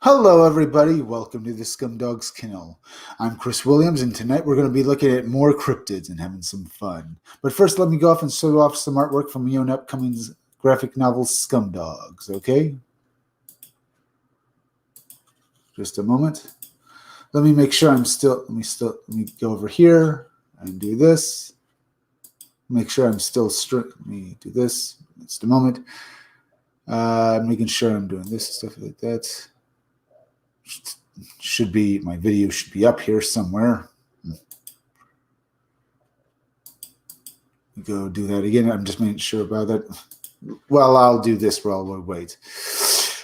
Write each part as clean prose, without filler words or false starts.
Hello, everybody. Welcome to the Scumdogs Kennel. I'm Chris Williams, and tonight we're going to be looking at more cryptids and having some fun. But first, let me go off and show off some artwork from my own upcoming graphic novel, Scumdogs. Okay? Just a moment. Let me make sure I'm still. Let me go over here and do this. Make sure I'm still straight. Let me do this. Just a moment. Making sure I'm doing this stuff like that. My video should be up here somewhere. Go do that again. I'm just making sure about that. Well, I'll do this while we wait.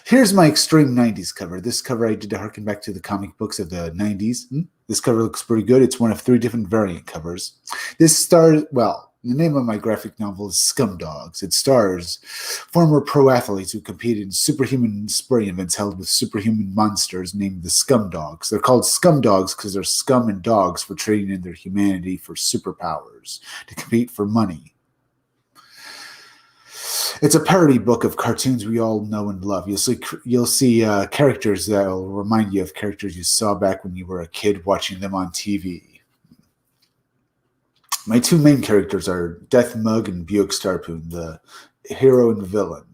Here's my Extreme 90s cover. This cover I did to harken back to the comic books of the 90s. This cover looks pretty good. It's one of 3 different variant covers. This stars, the name of my graphic novel is Scumdogs. It stars former pro athletes who competed in superhuman sporting events held with superhuman monsters named the Scumdogs. They're called Scumdogs because they're scum and dogs for trading in their humanity for superpowers to compete for money. It's a parody book of cartoons we all know and love. You'll see characters that will remind you of characters you saw back when you were a kid watching them on TV. My 2 main characters are Death Mug and Buick Starpoon, the hero and villain.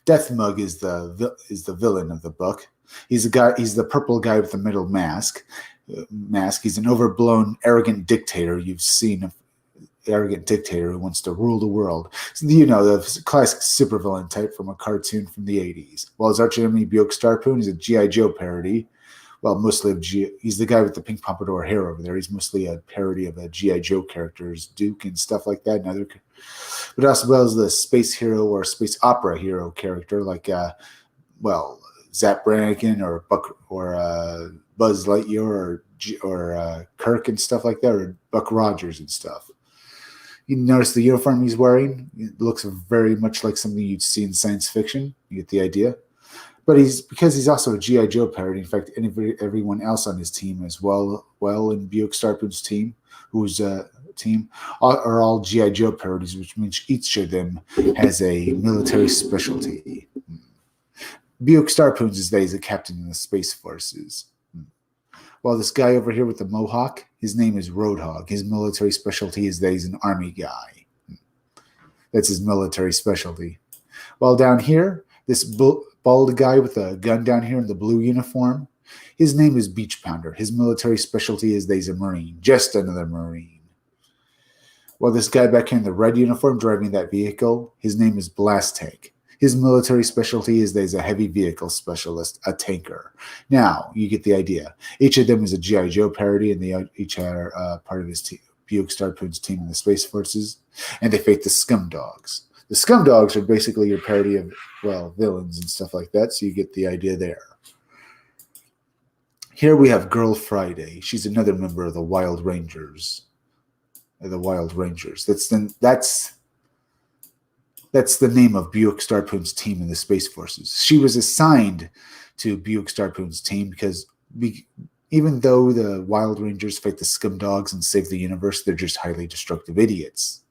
Death Mug is the villain of the book. He's the purple guy with the middle mask. He's an overblown, arrogant dictator. You've seen an arrogant dictator who wants to rule the world. You know, the classic supervillain type from a cartoon from the 80s. While his archenemy Buick Starpoon is a G.I. Joe parody. Well, mostly he's the guy with the pink pompadour hair over there. He's mostly a parody of a G.I. Joe characters, Duke and stuff like that. But as well as the space hero or space opera hero character like, Zap Brannigan or Buzz Lightyear or Kirk and stuff like that, or Buck Rogers and stuff. You notice the uniform he's wearing? It looks very much like something you'd see in science fiction. You get the idea? But because he's also a G.I. Joe parody. In fact, everyone else on his team as well in Buick Starpoon's team, whose team, are all G.I. Joe parodies, which means each of them has a military specialty. Buick Starpoon's is a captain in the Space Forces. While this guy over here with the mohawk, his name is Roadhog. His military specialty is that he's an army guy. That's his military specialty. While down here, this bald guy with a gun down here in the blue uniform, his name is Beach Pounder. His military specialty is that he's a Marine, just another Marine. While this guy back here in the red uniform driving that vehicle, his name is Blast Tank. His military specialty is that he's a heavy vehicle specialist, a tanker. Now, you get the idea. Each of them is a G.I. Joe parody, and they each are part of his team, Buick Starpoon's team in the Space Forces, and they fight the Scumdogs. The Scumdogs are basically your parody of, villains and stuff like that, so you get the idea there. Here we have Girl Friday. She's another member of the Wild Rangers. That's the name of Buick Starpoon's team in the Space Forces. She was assigned to Buick Starpoon's team because even though the Wild Rangers fight the Scumdogs and save the universe, they're just highly destructive idiots.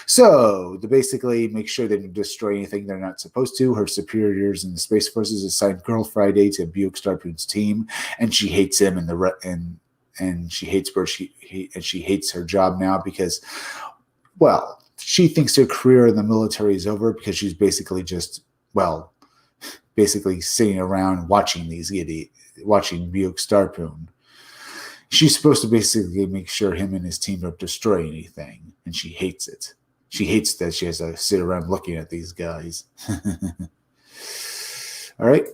So, to basically make sure they don't destroy anything they're not supposed to, her superiors in the Space Forces assigned Girl Friday to Buick Starpoon's team, and she hates him and she hates her job now because, she thinks her career in the military is over because she's basically sitting around watching watching Buick Starpoon. She's supposed to basically make sure him and his team don't destroy anything, and she hates it. She hates that she has to sit around looking at these guys. All right.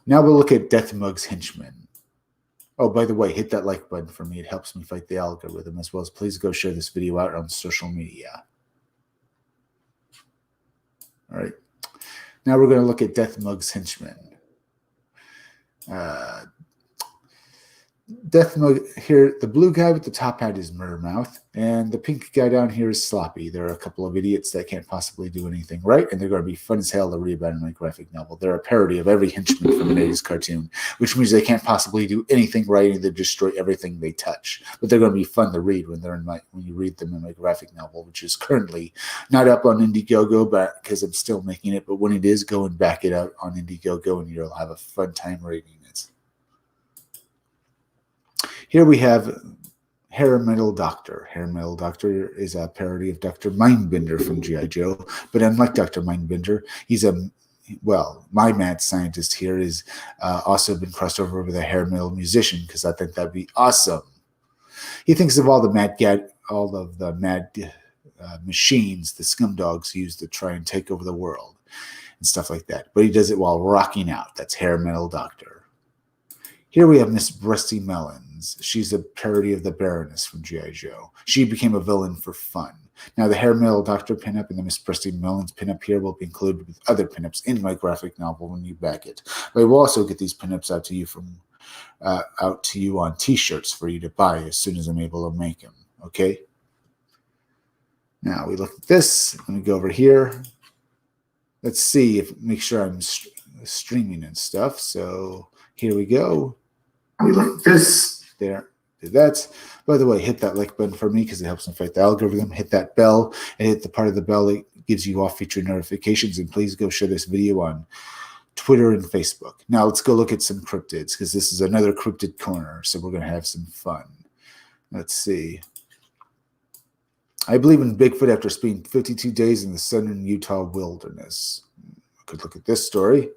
Now we'll look at Death Mug's henchmen. Oh, by the way, hit that like button for me. It helps me fight the algorithm, as well as please go share this video out on social media. All right. Now we're going to look at Death Mug's henchmen. Death Mug here, the blue guy with the top hat is Murdermouth, and the pink guy down here is Sloppy. There are a couple of idiots that can't possibly do anything right, and they're going to be fun as hell to read about in my graphic novel. They're a parody of every henchman from an 80s cartoon, which means they can't possibly do anything right and they destroy everything they touch. But they're going to be fun to read when you read them in my graphic novel, which is currently not up on Indiegogo, but because I'm still making it. But when it is, go and back it out on Indiegogo, and you'll have a fun time reading it. Here we have Hair Metal Doctor. Hair Metal Doctor is a parody of Dr. Mindbender from G.I. Joe, but unlike Dr. Mindbender, he's my mad scientist here is also been crossed over with a hair metal musician because I think that'd be awesome. He thinks of all of the mad machines the scumdogs use to try and take over the world and stuff like that, but he does it while rocking out. That's Hair Metal Doctor. Here we have Miss Breasty Melons. She's a parody of the Baroness from G.I. Joe. She became a villain for fun. Now, the Hair Metal Doctor pinup and the Miss Breasty Melons pinup here will be included with other pinups in my graphic novel when you back it. But I will also get these pinups out to you on T-shirts for you to buy as soon as I'm able to make them. Okay. Now we look at this. Let me go over here. Let's see make sure I'm streaming and stuff. So here we go. We look at this. There. Do that. By the way, hit that like button for me because it helps me fight the algorithm. Hit that bell and hit the part of the bell that gives you off-feature notifications. And please go share this video on Twitter and Facebook. Now let's go look at some cryptids because this is another cryptid corner. So we're going to have some fun. Let's see. I believe in Bigfoot after spending 52 days in the southern Utah wilderness. Could look at this story.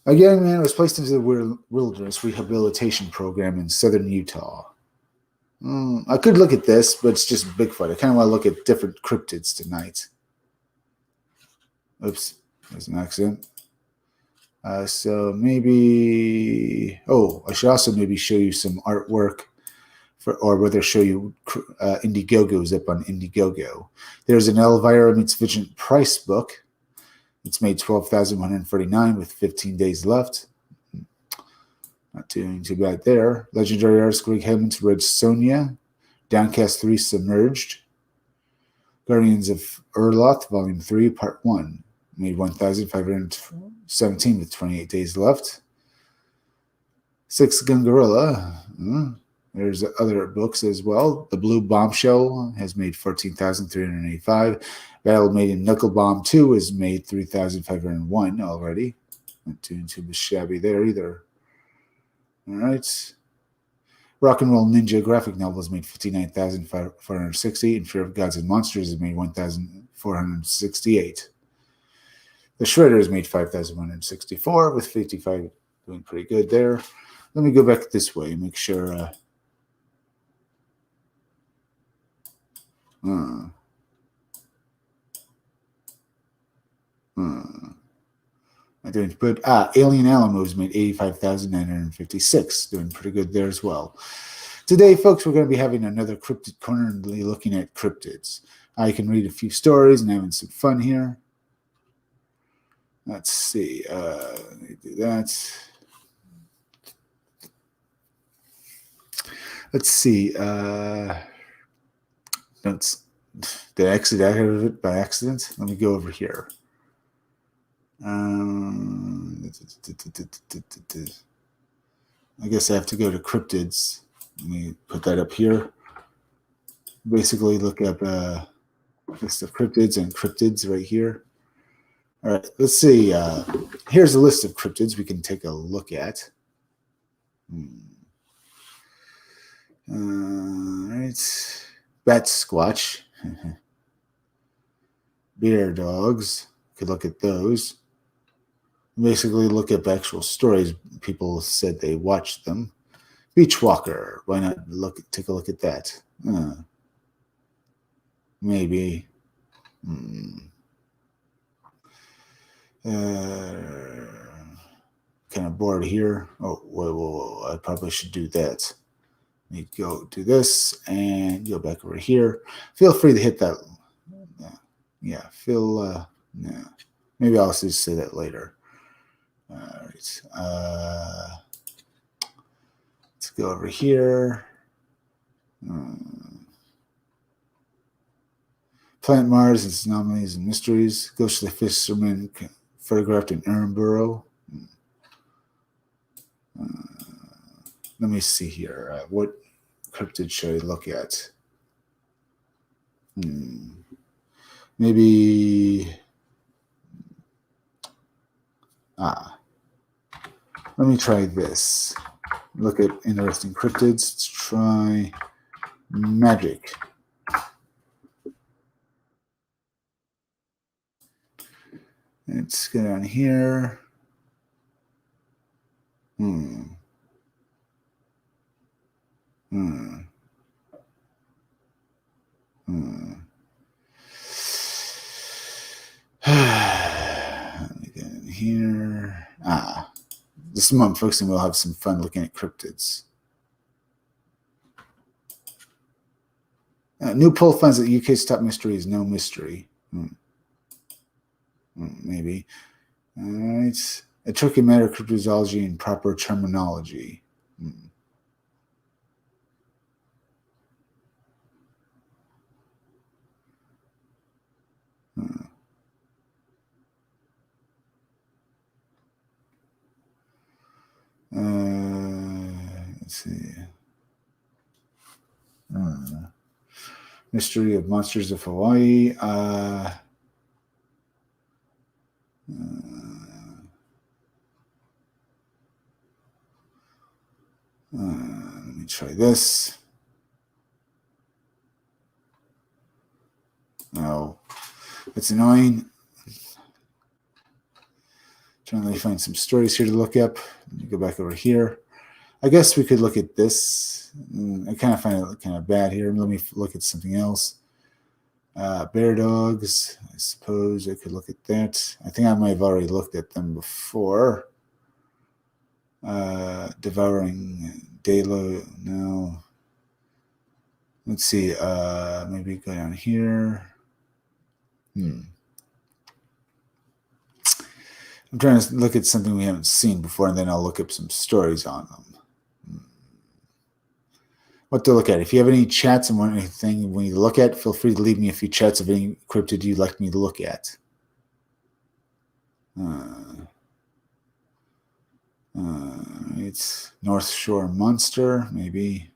A young man was placed into the wilderness rehabilitation program in southern Utah. I could look at this, but it's just Bigfoot. I kind of want to look at different cryptids tonight. Oops, there's an accident. So maybe... I should also maybe show you some artwork or whether show you Indiegogo's up on Indiegogo. There's an Elvira Meets Vincent Price book. It's made $12,149 with 15 days left. Not doing too bad there. Legendary artist Greg Hedman's Red Sonja. Downcast 3 Submerged. Guardians of Urloth, Volume 3, Part 1. Made $1,517 with 28 days left. Six Gun Gorilla. There's other books as well. The Blue Bombshell has made $14,385. Battle Made in Knuckle Bomb 2 has made $3,501 already. Not doing too shabby there either. All right. Rock and Roll Ninja graphic novel has made $59,460, and Fear of Gods and Monsters has made $1,468. The Shredder has made $5,164 with 55, doing pretty good there. Let me go back this way and make sure. I doing good. Alien Alamos made $85,956, doing pretty good there as well. Today, folks, we're going to be having another cryptid corner and looking at cryptids. I can read a few stories and having some fun here. Let's see. Let me do that. Let's see. Did I exit out of it by accident? Let me go over here. I guess I have to go to cryptids. Let me put that up here. Basically, look up a list of cryptids and cryptids right here. All right, let's see. Here's a list of cryptids we can take a look at. All right. Bat Squatch. Bear dogs. Could look at those. Basically look up actual stories. People said they watched them. Beachwalker. Why not take a look at that? Maybe. Kind of bored here. Oh, whoa. I probably should do that. Let me go do this and go back over here. Feel free to hit that. Yeah, maybe I'll just say that later. All right. Let's go over here. Planet Mars, its anomalies and mysteries. Ghostly fisherman photographed in Edinburgh. Let me see here. What cryptid should I look at? Maybe. Let me try this. Look at interesting cryptids. Let's try magic. Let's go down here. Let me get in here. This month, folks, and we'll have some fun looking at cryptids. New poll finds that the UK's top mystery is no mystery. Maybe. All right. A tricky matter of cryptozoology and proper terminology. Let's see. Mystery of Monsters of Hawaii. Let me try this. Oh, it's annoying. Trying to find some stories here to look up. Let me go back over here. I guess we could look at this. I kind of find it kind of bad here. Let me look at something else. Bear dogs. I suppose I could look at that. I think I might have already looked at them before. Devouring Dalo. No. Let's see. Maybe go down here. I'm trying to look at something we haven't seen before, and then I'll look up some stories on them. What to look at. If you have any chats and want anything when you look at, feel free to leave me a few chats of any cryptid you'd like me to look at. It's North Shore Monster, maybe.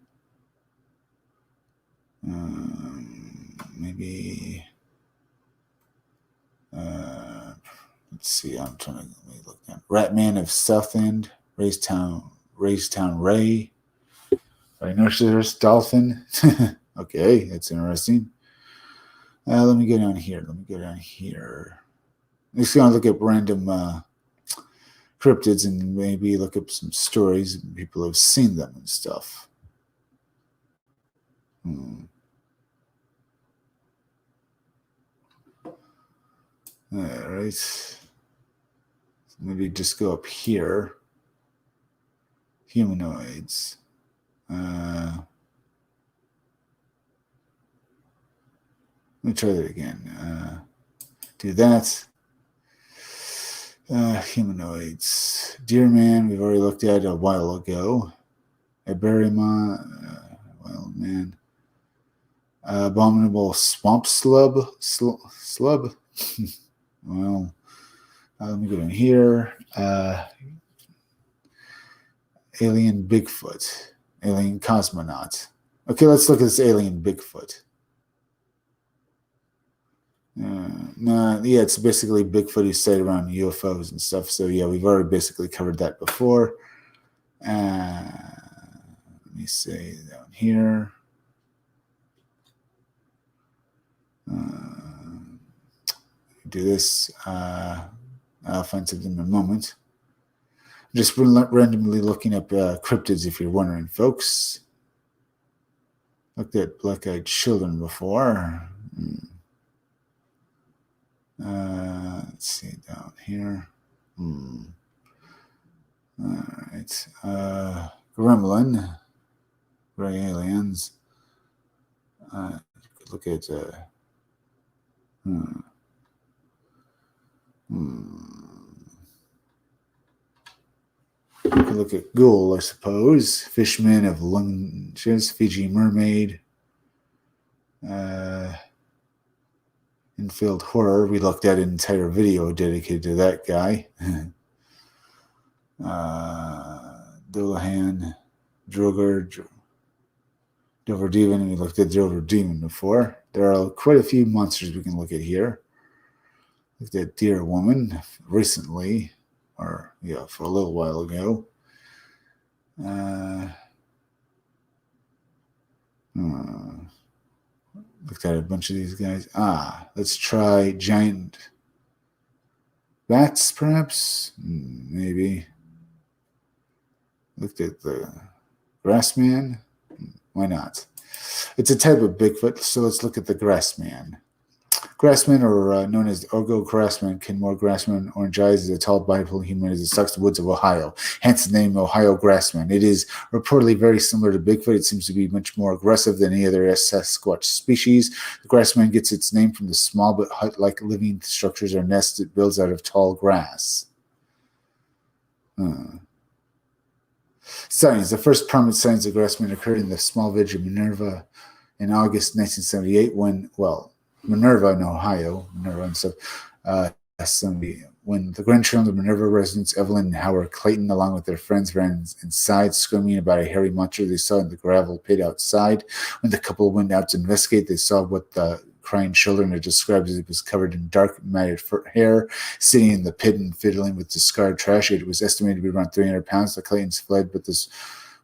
Maybe. Let's see. I'm trying to look down. Ratman of Southend, Raystown Ray. Rhinoceros Dolphin. Okay, that's interesting. Let me go down here. I'm just going to look at random cryptids and maybe look up some stories. People have seen them and stuff. All right. Maybe just go up here. Humanoids. Let me try that again. Do that. Humanoids. Deer Man, we've already looked at a while ago. Iberima, Wild Man. Abominable Swamp Slub. Slub? Well, let me go in here. Alien Bigfoot. Alien Cosmonaut. Okay, let's look at this alien Bigfoot. It's basically Bigfoot who's sighted around UFOs and stuff. So, yeah, we've already basically covered that before. Let me say down here. Do this. I'll find something in a moment. Just randomly looking up cryptids, if you're wondering, folks. Looked at black-eyed children before. Let's see down here. All right. Gremlin. Gray aliens. Look at. We could look at Ghoul, I suppose. Fishman of Lunges, Fiji Mermaid. Infield Horror. We looked at an entire video dedicated to that guy. Dolahan, Droger, Dover Demon. We looked at Dover Demon before. There are quite a few monsters we can look at here. Looked at Deer Woman recently. for a little while ago. Looked at a bunch of these guys. Let's try giant bats, perhaps? Maybe. Looked at the grassman. Why not? It's a type of Bigfoot, so let's look at the grassman. Grassman, or known as Ogo grassman, Kenmore grassman, orange eyes, is a tall bipedal human as it stalks the woods of Ohio. Hence the name Ohio grassman. It is reportedly very similar to Bigfoot. It seems to be much more aggressive than any other Sasquatch species. The grassman gets its name from the small but hut-like living structures or nests it builds out of tall grass. Sightings. The first prominent sightings of grassman occurred in the small village of Minerva in August 1978 Minerva in Ohio, when the grandchildren of Minerva residents Evelyn and Howard Clayton, along with their friends, ran inside screaming about a hairy monster they saw in the gravel pit outside. When the couple went out to investigate, they saw what the crying children had described as it was covered in dark matted hair, sitting in the pit and fiddling with discarded trash. It was estimated to be around 300 pounds. The Claytons fled, but this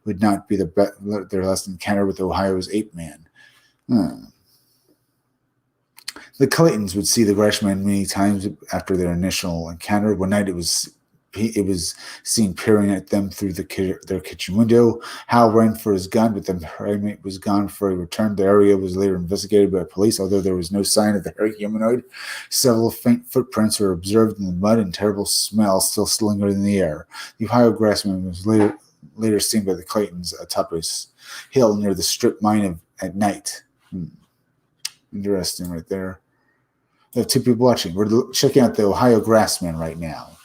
would not be their last encounter with Ohio's ape man. The Claytons would see the grassman many times after their initial encounter. One night it was seen peering at them through their kitchen window. Hal ran for his gun, but the primate was gone before he returned. The area was later investigated by police, although there was no sign of the hairy humanoid. Several faint footprints were observed in the mud, and terrible smells still lingered in the air. The Ohio grassman was later seen by the Claytons atop a hill near the strip mine at night. Interesting right there. We have two people watching. We're checking out the Ohio grassman right now.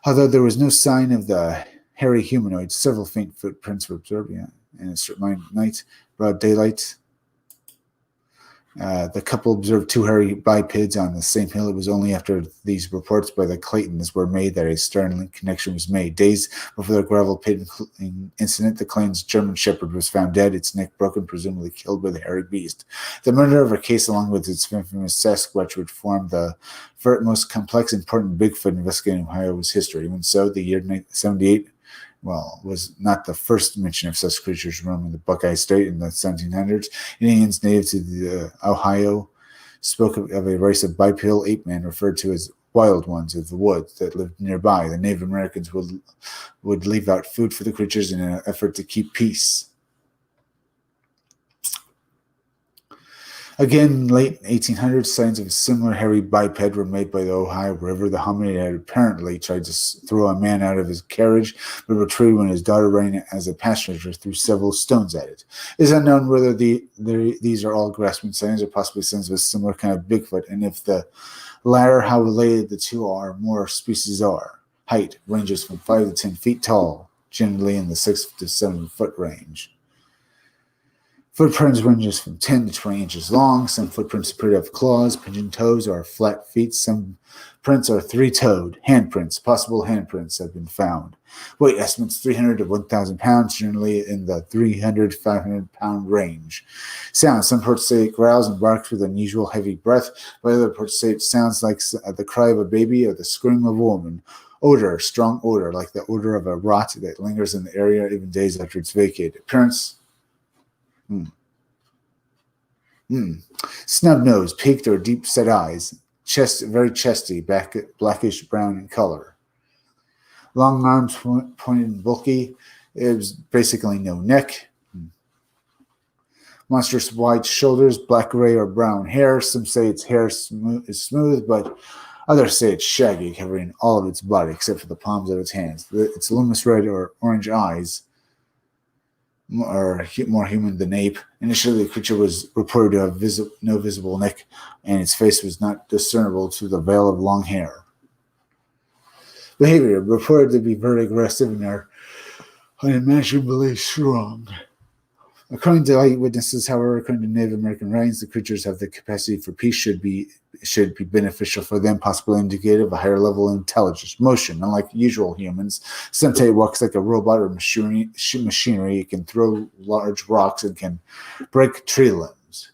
Although there was no sign of the hairy humanoid, several faint footprints were observed in a strip mine at night, broad daylight. The couple observed two hairy bipeds on the same hill. It was only after these reports by the Claytons were made that a Starlink connection was made. Days before the gravel pit incident, the Claytons' German Shepherd was found dead, its neck broken, presumably killed by the hairy beast. The murder of a case, along with its infamous Sasquatch, would form the most complex, important Bigfoot investigating Ohio's history. Even so, the year 1978 was not the first mention of such creatures roaming the Buckeye State in the 1700s. Indians native to the Ohio spoke of a race of bipedal ape men referred to as wild ones of the woods that lived nearby. The Native Americans would leave out food for the creatures in an effort to keep peace. Again, late 1800s, signs of a similar hairy biped were made by the Ohio River. The hominid had apparently tried to throw a man out of his carriage, but retreated when his daughter ran as a passenger threw several stones at it. It is unknown whether these are all grasping signs or possibly signs of a similar kind of Bigfoot, and if the latter, how related the two are, more species are. Height ranges from 5 to 10 feet tall, generally in the 6 to 7 foot range. Footprints ranges from 10 to 20 inches long. Some footprints appear to have claws, pigeon toes, or flat feet. Some prints are three-toed. Handprints, possible handprints, have been found. Weight estimates 300 to 1,000 pounds, generally in the 300 to 500 pound range. Sounds, some reports say it growls and barks with unusual heavy breath, while other reports say it sounds like the cry of a baby or the scream of a woman. Odor, strong odor, like the odor of a rot that lingers in the area even days after it's vacated. Appearance, snub nose, peaked or deep set eyes, chest very chesty, blackish brown in color. Long arms, pointed and bulky. It was basically no neck. Monstrous wide shoulders, black, gray, or brown hair. Some say its hair is smooth, but others say it's shaggy, covering all of its body except for the palms of its hands. Its luminous red or orange eyes are more human than ape. Initially, the creature was reported to have no visible neck, and its face was not discernible through the veil of long hair. Behavior reported to be very aggressive and are unimaginably strong. According to eyewitnesses, however, according to Native American writings, the creatures have the capacity for peace should be beneficial for them, possibly indicative of a higher level of intelligence. Motion, unlike usual humans, Sente walks like a robot or machinery. It can throw large rocks and can break tree limbs.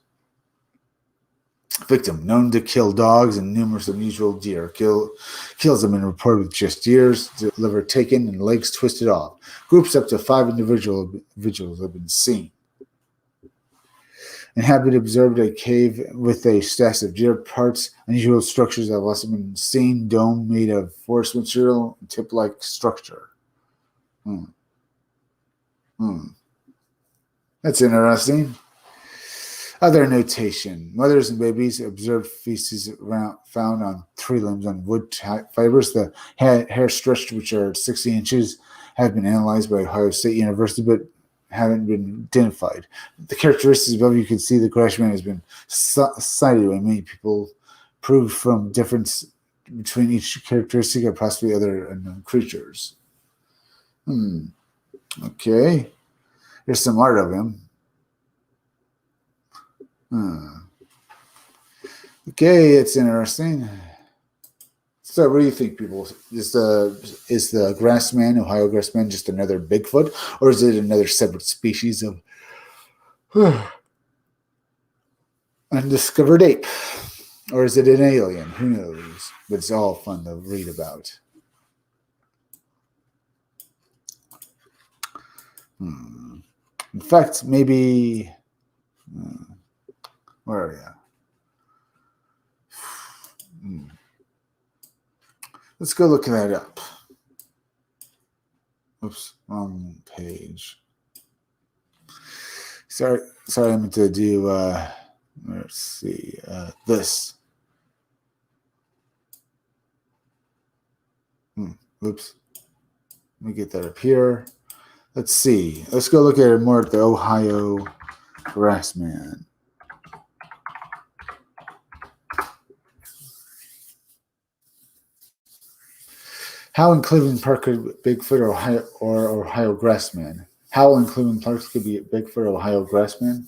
Victim, known to kill dogs and numerous unusual deer. Kills them and reported with just ears, liver taken, and legs twisted off. Groups up to 5 individuals have been seen. Inhabited observed a cave with a stash of deer parts. Unusual structures have also been seen. Dome made of forest material, tip-like structure. Hmm. That's interesting. Other notation. Mothers and babies observed feces found on tree limbs on wood fibers. The hair stretched, which are 60 inches, have been analyzed by Ohio State University, but haven't been identified. The characteristics above, you can see the grassman has been cited by many people, proved from difference between each characteristic or possibly other unknown creatures. Okay. Here's some art of him. Okay, it's interesting. So, what do you think, people? Is the grassman, Ohio grassman, just another Bigfoot, or is it another separate species of undiscovered ape, or is it an alien? Who knows? But it's all fun to read about. In fact, maybe. Where are you? Let's go look that up. Oops, wrong page. Sorry, I meant to do. Let's see this. Oops. Let me get that up here. Let's see. Let's go look at it more at the Ohio grassman. How in Cleveland Park could Bigfoot or Ohio grassman? How in Cleveland Park could be Bigfoot or Ohio grassman?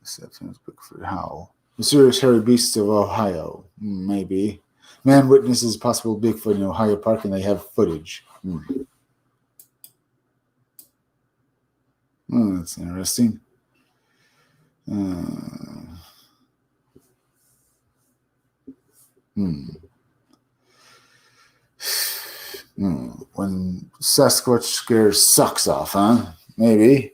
Bigfoot. How? Mysterious hairy beasts of Ohio. Maybe. Man witnesses possible Bigfoot in Ohio Park and they have footage. That's interesting. When Sasquatch scares socks off, huh? Maybe.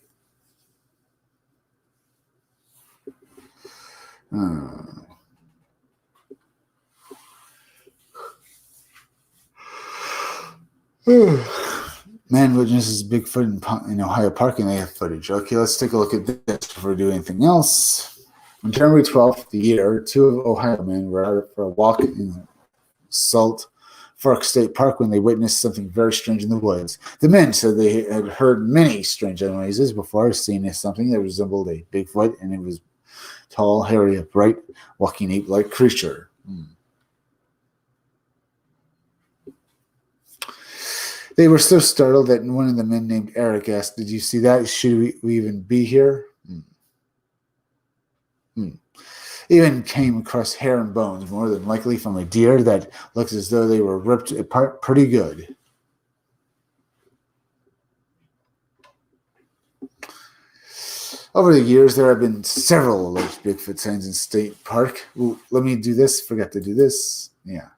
Man witnesses Bigfoot in Ohio Park and they have footage. Okay, let's take a look at this before we do anything else. On January 12th of the year, 2 Ohio men were out for a walk in Salt Fork State Park when they witnessed something very strange in the woods. The men said they had heard many strange noises before, seeing something that resembled a Bigfoot, and it was tall, hairy, upright, walking ape-like creature. They were so startled that one of the men named Eric asked, "Did you see that? Should we even be here?" Even came across hair and bones, more than likely from a deer that looks as though they were ripped apart pretty good. Over the years, there have been several alleged Bigfoot sightings in State Park. Ooh, let me do this. Forgot to do this. Yeah.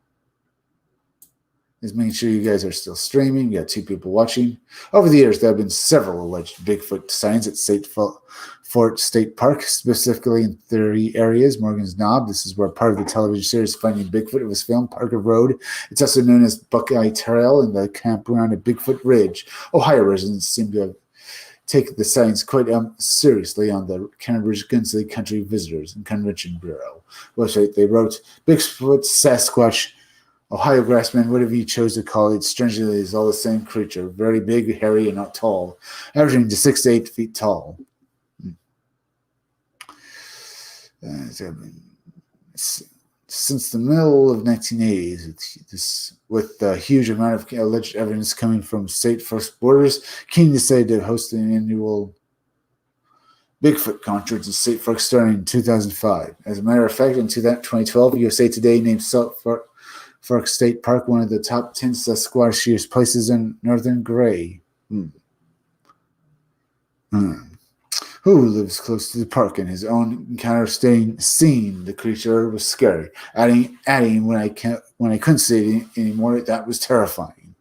Is making sure you guys are still streaming. We got 2 people watching. Over the years, there have been several alleged Bigfoot sightings at Fort State Park, specifically in 30 areas. Morgan's Knob, this is where part of the television series Finding Bigfoot was filmed. Parker Road, it's also known as Buckeye Trail, and the campground at Bigfoot Ridge. Ohio residents seem to have taken the sightings quite seriously on the Cambridge Gunsley Country Visitors and Convention Bureau website. They wrote, Bigfoot, Sasquatch, Ohio grassman, whatever you chose to call it, strangely is all the same creature. Very big, hairy, and not tall, averaging to 6 to 8 feet tall. Since the middle of 1980s, with the huge amount of alleged evidence coming from state forest borders, King decided to host an annual Bigfoot conference in State Fork starting in 2005. As a matter of fact, in 2012, USA Today named Salt Fork State Park one of the top 10 Sasquatchiest places in northern Gray. who lives close to the park, and his own encounter seeing the creature was scary. Adding when I couldn't see it anymore, that was terrifying.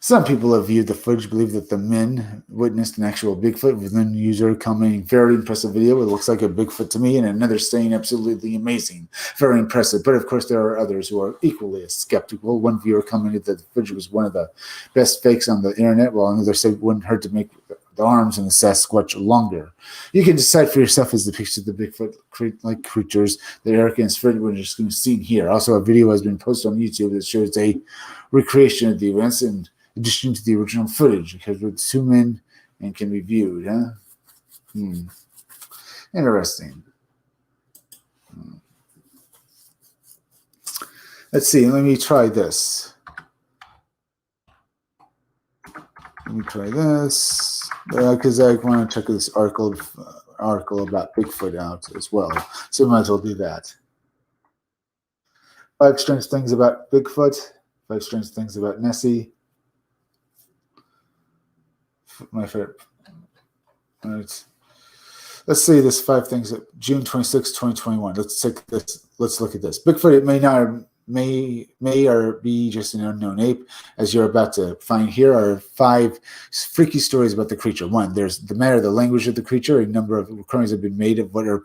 Some people have viewed the footage, believe that the men witnessed an actual Bigfoot, with one user commenting, very impressive video. It looks like a Bigfoot to me, and another saying, absolutely amazing, very impressive. But of course, there are others who are equally as skeptical. One viewer commented that the footage was one of the best fakes on the internet, while another said it wouldn't hurt to make the arms and the Sasquatch longer. You can decide for yourself as the picture of the Bigfoot-like creatures that Eric and his friend were just seen here. Also, a video has been posted on YouTube that shows a recreation of the events and addition to the original footage, because with zoom in and can be viewed. Interesting. Let's see. Let me try this. Because I want to check this article about Bigfoot out as well. So we might as well do that. 5 strange things about Bigfoot. 5 strange things about Nessie. My favorite. All right. Let's see this 5 things. June 26, 2021. Let's take this. Let's look at this. Bigfoot, it may or be just an unknown ape. As you're about to find, here are 5 freaky stories about the creature. 1, there's the matter of the language of the creature. A number of recordings have been made of what are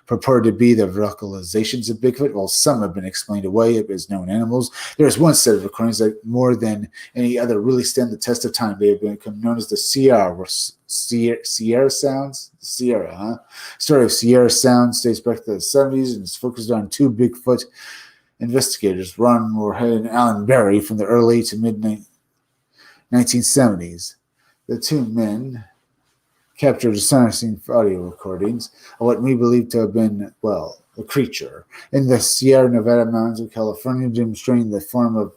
purported to be the vocalizations of Bigfoot, while some have been explained away as known animals. There's one set of recordings that, more than any other, really stand the test of time. They have become known as the Sierra sounds. Sierra, Story of Sierra sounds dates back to the 70s and is focused on 2 Bigfoot investigators, Ron Moorhead and Alan Berry, from the early to mid 1970s. The 2 men captured astonishing audio recordings of what we believe to have been, a creature in the Sierra Nevada mountains of California, demonstrating the form of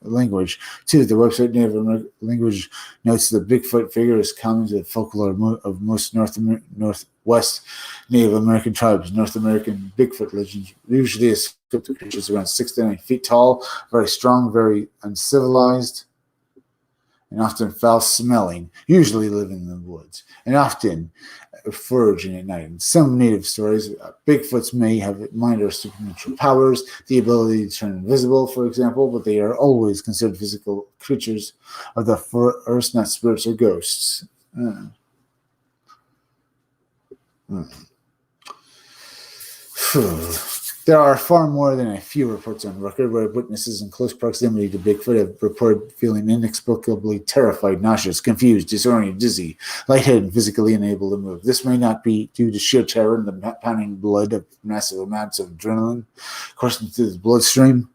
language. 2, the website Native American Language notes the Bigfoot figure is common to the folklore of most Northwest Native American tribes. North American Bigfoot legends usually ascribe to creatures around 6 to 9 feet tall, very strong, very uncivilized, and often foul-smelling, usually live in the woods, and often foraging at night. In some native stories, Bigfoots may have minor supernatural powers, the ability to turn invisible, for example, but they are always considered physical creatures of the forest, not spirits or ghosts. There are far more than a few reports on record where witnesses in close proximity to Bigfoot have reported feeling inexplicably terrified, nauseous, confused, disoriented, dizzy, lightheaded, and physically unable to move. This may not be due to sheer terror and the pounding blood of massive amounts of adrenaline coursing through the bloodstream.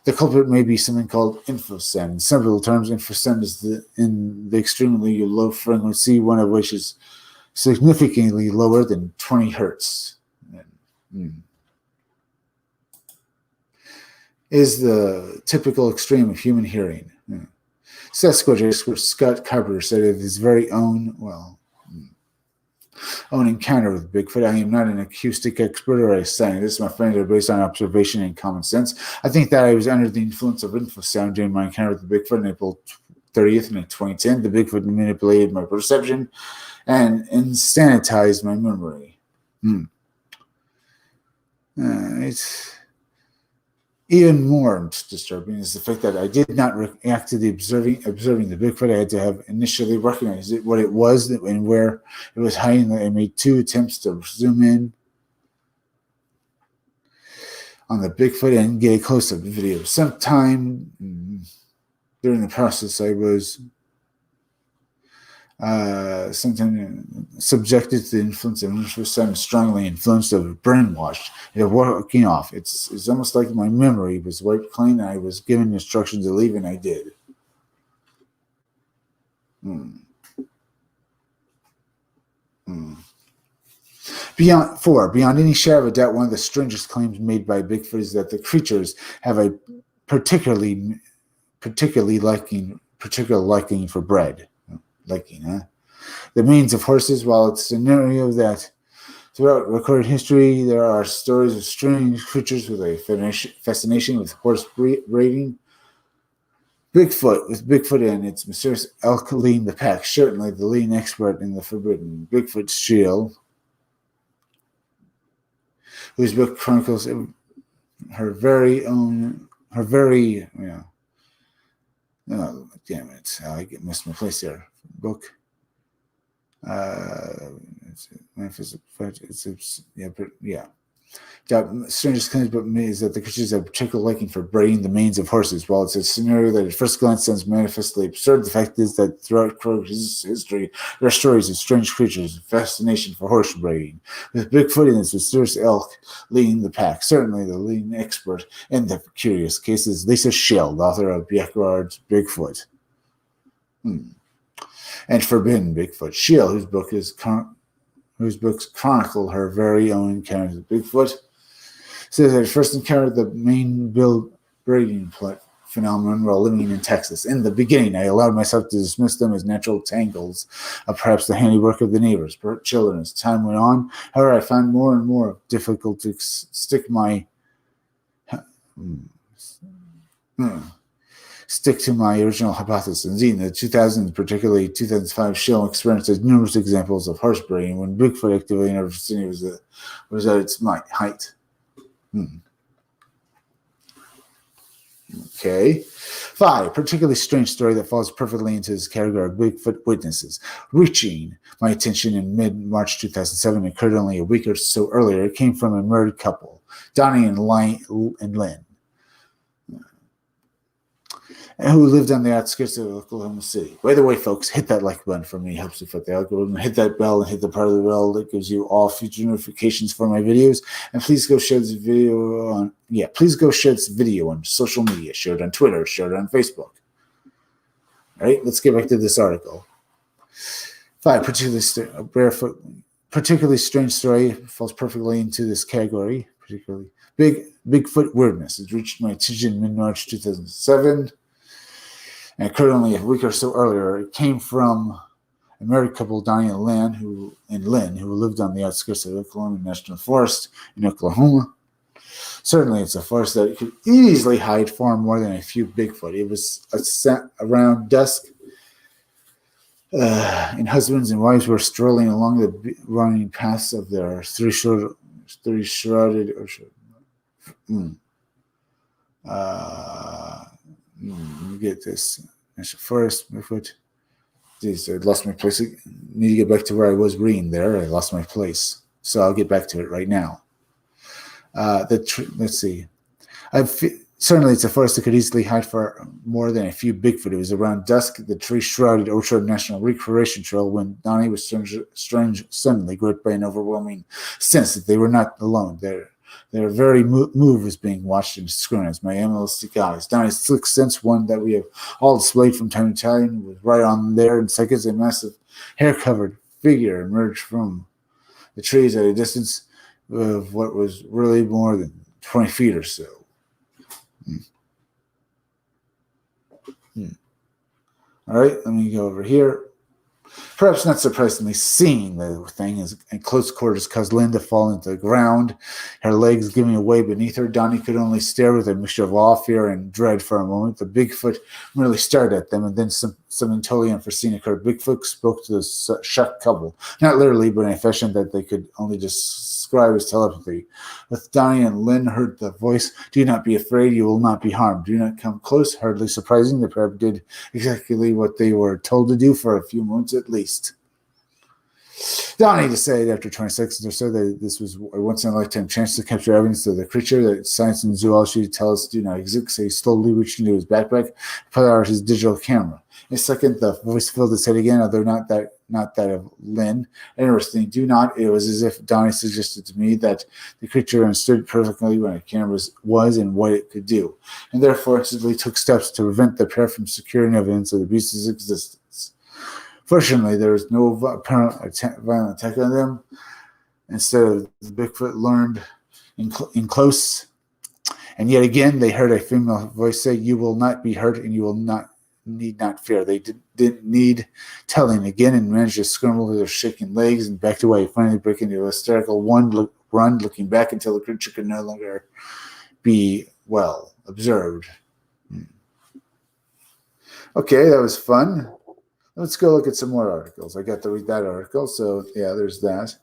The culprit may be something called infrasound. In several terms, infrasound is in the extremely low frequency, one of which is significantly lower than 20 hertz. Is the typical extreme of human hearing. Sasquatch expert Scott Carpenter said of his very own encounter with Bigfoot, I am not an acoustic expert or a scientist. My findings are based on observation and common sense. I think that I was under the influence of infrasound during my encounter with the Bigfoot on April 30th in 2010. The Bigfoot manipulated my perception and sanitized my memory. It's even more disturbing is the fact that I did not react to the observing the Bigfoot. I had to have initially recognized what it was and where it was hiding. I made 2 attempts to zoom in on the Bigfoot and get a close-up video. Sometime during the process, I was sometimes subjected to the influence of infrasound, strongly influenced or brainwashed. It working off. It's almost like my memory was wiped clean. I was given instructions to leave, and I did. Beyond any shadow of a doubt, one of the strangest claims made by Bigfoot is that the creatures have a particular liking for bread. The means of horses. While it's a scenario that throughout recorded history there are stories of strange creatures with a fascination with horse breeding, Bigfoot, with Bigfoot and its mysterious elk leading the pack, certainly the leading expert in the forbidden Bigfoot shield, whose book chronicles her very, oh, damn it, I missed my place there. Book. Yeah. The strangest claims about me is that the creatures have a particular liking for braiding the manes of horses. While it's a scenario that at first glance sounds manifestly absurd, the fact is that throughout Crows' history, there are stories of strange creatures, fascination for horse braiding. With Bigfoot and its mysterious elk leading the pack, certainly the leading expert in the curious case is Lisa Shell, author of Backyard's Bigfoot. And Forbidden Bigfoot. Shell, whose books chronicle her very own encounters with Bigfoot, says that I first encountered the main braiding phenomenon while living in Texas. In the beginning, I allowed myself to dismiss them as natural tangles of perhaps the handiwork of the neighbors, children. As time went on, however, I found more and more difficult to stick to my original hypothesis. Indeed, in the 2000s, particularly 2005, Shell experienced numerous examples of horse braiding when Bigfoot activity in our vicinity was at its height. Okay. 5. Particularly strange story that falls perfectly into this category of Bigfoot witnesses. Reaching my attention in mid-March 2007, occurred only a week or so earlier. It came from a married couple, Donnie and Lynn, who lived on the outskirts of Oklahoma City. By the way, folks, hit that like button for me. Helps you fit the algorithm. Hit that bell and hit the part of the bell that gives you all future notifications for my videos. And please go share this video on social media. Share it on Twitter. Share it on Facebook. All right, let's get back to this article. 5. Particularly strange story falls perfectly into this category. Particularly Bigfoot weirdness. It reached my attention in mid-March 2007. And occurred only a week or so earlier. It came from a married couple, Donnie and Lynn, who lived on the outskirts of Oklahoma National Forest in Oklahoma. Certainly, it's a forest that could easily hide far more than a few Bigfoot. It was around dusk, and husbands and wives were strolling along the running paths of their three shrouded. Let me get this. First, Bigfoot. Jeez, I lost my place. I need to get back to where I was reading there. I lost my place. So I'll get back to it right now. Let's see. Certainly, it's a forest that could easily hide for more than a few Bigfoot. It was around dusk, the tree-shrouded Orchard National Recreation Trail, when Donnie was suddenly gripped by an overwhelming sense that they were not alone. Their very move was being watched and scrutinized. My animalistic eyes. Donnie's sixth sense, one that we have all displayed from time to time, was right on there. In seconds, a massive, hair-covered figure emerged from the trees at a distance of what was really more than 20 feet or so. All right, let me go over here. Perhaps not surprisingly, seeing the thing in close quarters caused Lynn to fall into the ground, her legs giving way beneath her. Donnie could only stare with a mixture of awe, fear, and dread for a moment. The Bigfoot merely stared at them, and then something totally unforeseen occurred. Bigfoot spoke to the shocked couple, not literally, but in a fashion that they could only describe as telepathy. With Donnie and Lynn heard the voice, "Do not be afraid, you will not be harmed. Do not come close." Hardly surprising, the pair did exactly what they were told to do for a few moments at least. Donnie decided after 20 seconds or so that this was a once-in-a-lifetime chance to capture evidence of the creature that science and zoology tell us do not exist. So he slowly reached into his backpack and pulled out his digital camera. In a second, the voice filled his head again, although not that of Lynn. Interesting. It was as if Donnie suggested to me that the creature understood perfectly what a camera was and what it could do, and therefore instantly took steps to prevent the pair from securing evidence of the beast's existence. Fortunately, there was no apparent violent attack on them. Instead of the Bigfoot learned in close, and yet again they heard a female voice say, "You will not be hurt, and you will need not fear." They didn't need telling again, and managed to scramble with their shaking legs and backed away, finally breaking into a hysterical run, looking back until the creature could no longer be observed. Okay, that was fun. Let's go look at some more articles. I got to read that article, so yeah, there's that.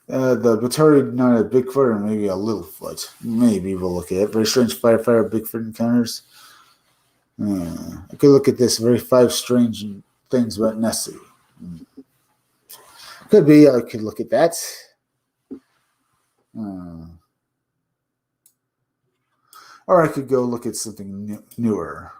The Batari not a Bigfoot or maybe a Littlefoot. Maybe we'll look at it. Very strange firefighter Bigfoot encounters. I could look at this. Very five strange things about Nessie. Could be. I could look at that. Or I could go look at something newer.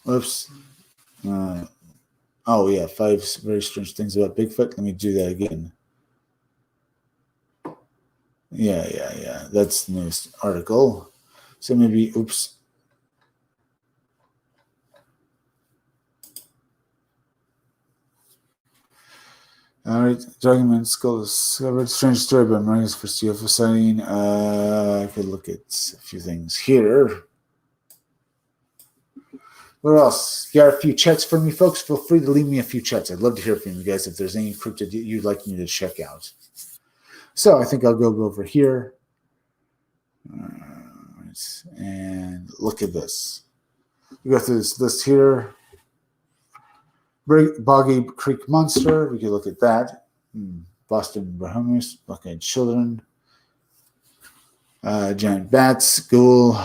Oops. Oh, yeah. Five very strange things about Bigfoot. Let me do that again. Yeah. That's the newest article. So maybe, oops. All right, document skull discovered. Strange story about Marcus for UFO sighting. I could look at a few things here. What else? You got a few chats for me, folks? Feel free to leave me a few chats. I'd love to hear from you guys if there's any cryptid you'd like me to check out. So I think I'll go over here. And look at this. We go through this list here. Boggy Creek Monster. We could look at that. Boston Bahamas. Okay, children. Giant bats. Ghoul.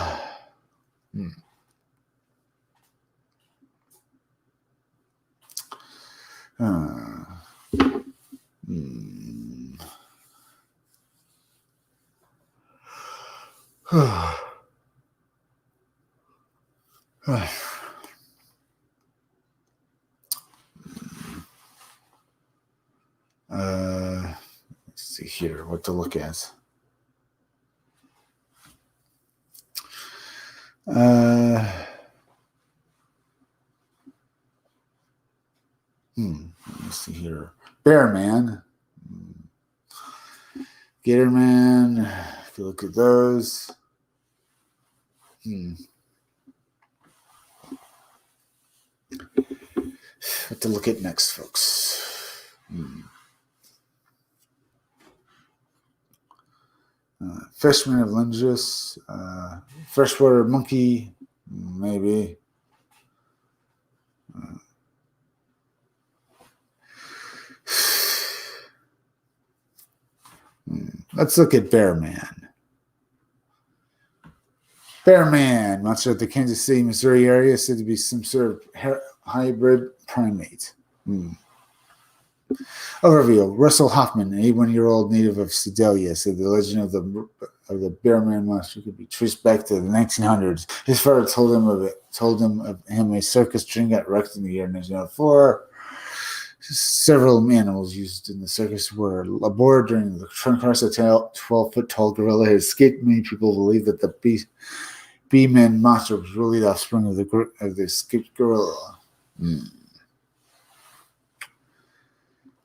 Let's see here what to look at. Let me see here. Bear Man. Gator Man. If you look at those. What to look at next, folks. Fishman of Lingus. Freshwater Monkey. Maybe. Let's look at Bear Man. Bear Man, monster at the Kansas City, Missouri area, said to be some sort of hybrid primate. Overview. Russell Hoffman, an 81-year-old native of Sedalia, said the legend of the Bear Man monster could be traced back to the 1900s. His father told him of a circus train got wrecked in the year 1904. Several animals used in the circus were aboard during the train crash. A 12-foot-tall gorilla had escaped. Many people believe that the B-Man monster was really the offspring of the escaped gorilla.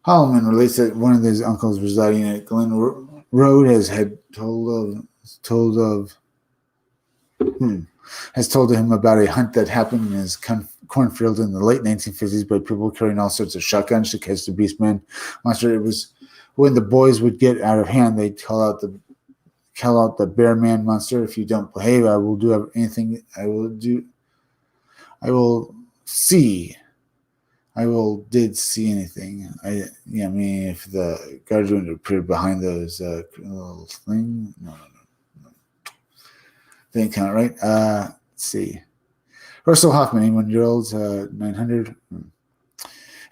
Holloman relates that one of his uncles residing at Glen Road has told him about a hunt that happened in his cornfield in the late 1950s by people carrying all sorts of shotguns to catch the Beastman monster. It was when the boys would get out of hand, they'd call out the Bear Man monster. If you don't behave, I will do anything. I did see anything. If the guardian appeared behind those little thing, no. They didn't count, right? Let's see. Russell Hoffman, 81-year-old, 900.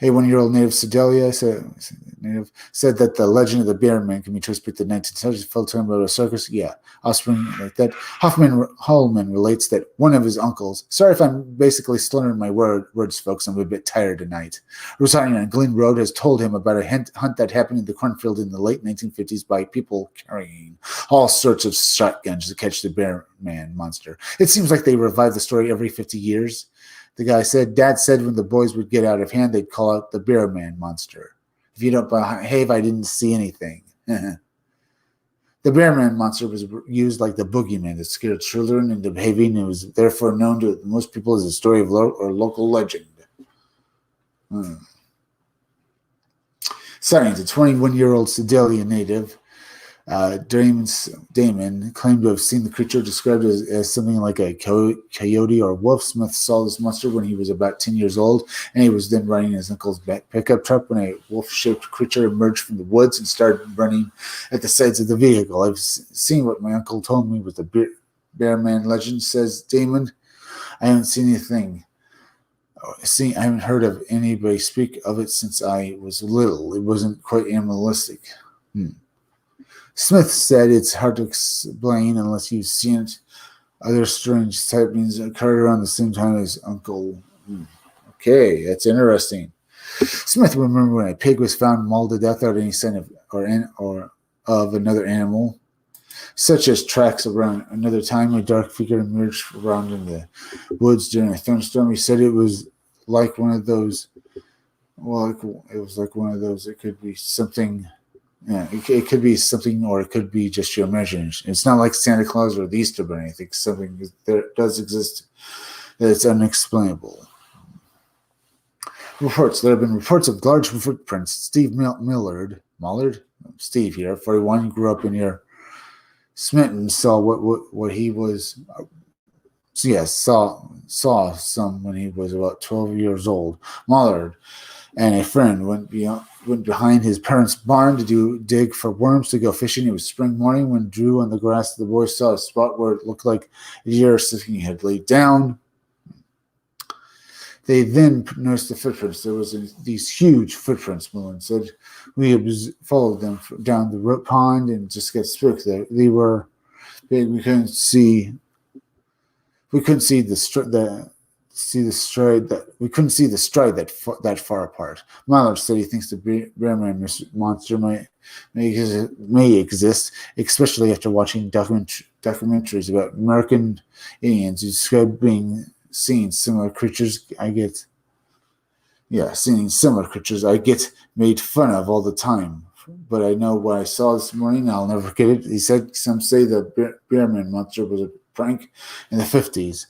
A 1-year-old native Sedalia said that the legend of the Bear Man can be traced back to the 1970s. Fell to him about a circus. Yeah, offspring like that. Holman relates that one of his uncles. Sorry if I'm basically slurring my words, folks. I'm a bit tired tonight. Residing on Glen Road has told him about a hunt that happened in the cornfield in the late 1950s by people carrying all sorts of shotguns to catch the Bear Man monster. It seems like they revive the story every 50 years. The guy said, Dad said when the boys would get out of hand, they'd call out the Bear Man monster. If you don't behave, I didn't see anything. The Bear Man monster was used like the boogeyman to scare children into behaving. It was therefore known to most people as a story of local legend. Sightings: a 21-year-old Sedalia native, Damon claimed to have seen the creature described as something like a coyote or wolf. Smith saw this monster when he was about 10 years old, and he was then riding his uncle's pickup truck when a wolf-shaped creature emerged from the woods and started running at the sides of the vehicle. I've seen what my uncle told me was the bear man legend, says Damon. I haven't seen anything. I haven't heard of anybody speak of it since I was little. It wasn't quite animalistic. Smith said it's hard to explain unless you've seen it. Other strange sightings occurred around the same time as Uncle. Okay, that's interesting. Smith remembered when a pig was found mauled to death without any sign of another animal, such as tracks around. Another time, a dark figure emerged around in the woods during a thunderstorm. He said it was like one of those. Well, it was like one of those. It could be something. Yeah, it could be something, or it could be just your imagination. It's not like Santa Claus or the Easter Bunny. I think something that does exist that's unexplainable. Reports: there have been reports of large footprints. Steve Millard, Steve here, 41, grew up near Smitten, saw what he was. Yes, saw some when he was about 12 years old. Millard and a friend went behind his parents' barn to dig for worms to go fishing. It was spring morning when Drew on the grass. The boys saw a spot where it looked like a deer sitting had laid down. They then noticed the footprints. There was these huge footprints, Mullen said. We followed them down the pond and just got spooked. They were big. We couldn't see the stride that far apart. Mallard said he thinks the bearman monster may exist, especially after watching documentaries about American Indians who describe seeing similar creatures. Seeing similar creatures I get made fun of all the time. But I know what I saw this morning. I'll never forget it. He said some say the bearman monster was a prank in the 50s.